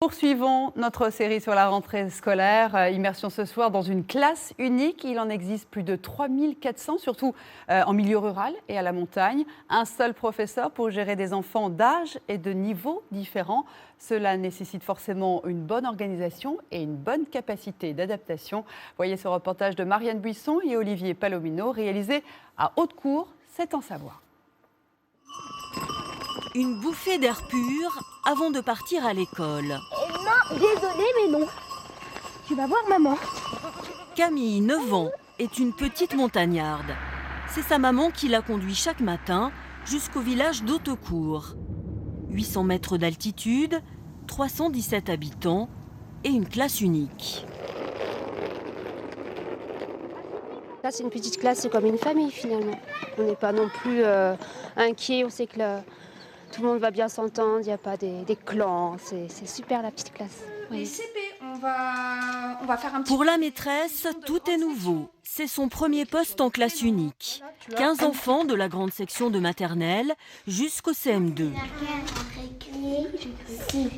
Poursuivons notre série sur la rentrée scolaire. Immersion ce soir dans une classe unique. Il en existe plus de 3400, surtout en milieu rural et à la montagne. Un seul professeur pour gérer des enfants d'âge et de niveaux différents. Cela nécessite forcément une bonne organisation et une bonne capacité d'adaptation. Voyez ce reportage de Marianne Buisson et Olivier Palomino, réalisé à Haute-Cour, c'est en Savoie. Une bouffée d'air pur avant de partir à l'école. Non, désolée, mais non. Tu vas voir maman. Camille, 9 ans, est une petite montagnarde. C'est sa maman qui la conduit chaque matin jusqu'au village d'Haute-Cour. 800 mètres d'altitude, 317 habitants et une classe unique. Là, c'est une petite classe, c'est comme une famille finalement. On n'est pas non plus inquiet, on sait que tout le monde va bien s'entendre, il n'y a pas des clans, c'est super la petite classe. Les CP, on va faire un petit... Pour la maîtresse, tout est nouveau. C'est son premier poste en classe unique. 15 enfants de la grande section de maternelle jusqu'au CM2.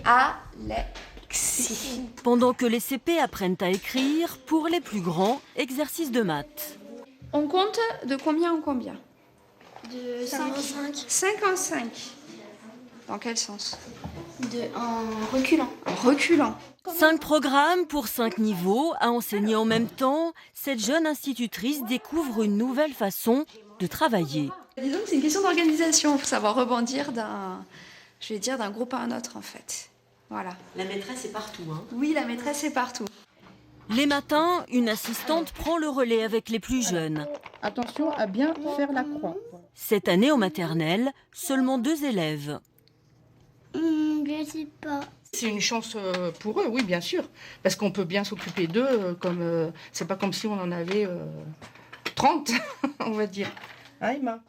Alexis. Pendant que les CP apprennent à écrire, pour les plus grands, exercice de maths. On compte de combien en combien? De 5 en 5. 5 en 5. Dans quel sens? En reculant. En reculant. 5 programmes pour 5 niveaux à enseigner en même temps. Cette jeune institutrice découvre une nouvelle façon de travailler. Disons que c'est une question d'organisation. Il faut savoir rebondir d'un groupe à un autre en fait. Voilà. La maîtresse est partout, hein? Oui, la maîtresse est partout. Les matins, une assistante prend le relais avec les plus jeunes. Attention à bien faire la croix. Cette année en maternelle, seulement 2 élèves. Je sais pas. C'est une chance pour eux, oui, bien sûr. Parce qu'on peut bien s'occuper d'eux, c'est pas comme si on en avait 30, on va dire. Hein, Emma?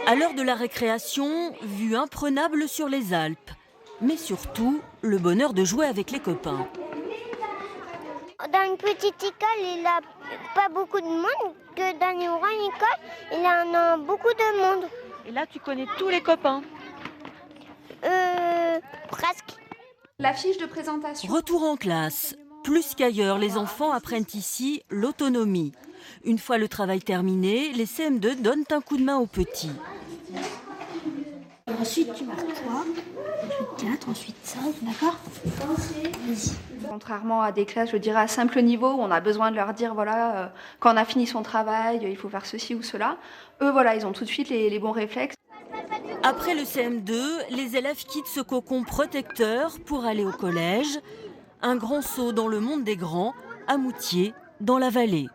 À l'heure de la récréation, vue imprenable sur les Alpes. Mais surtout, le bonheur de jouer avec les copains. Dans une petite école, il n'y a pas beaucoup de monde. Que dans une grande école, il y en a beaucoup de monde. Et là, tu connais tous les copains. Presque. La fiche de présentation. Retour en classe. Plus qu'ailleurs, les enfants apprennent ici l'autonomie. Une fois le travail terminé, les CM2 donnent un coup de main aux petits. Ensuite, tu marques 3, ensuite 4, ensuite 5, d'accord? Vas-y. Contrairement à des classes, je dirais, à simple niveau, où on a besoin de leur dire, voilà, quand on a fini son travail, il faut faire ceci ou cela. Eux, voilà, ils ont tout de suite les bons réflexes. Après le CM2, les élèves quittent ce cocon protecteur pour aller au collège. Un grand saut dans le monde des grands, à Moutier, dans la vallée.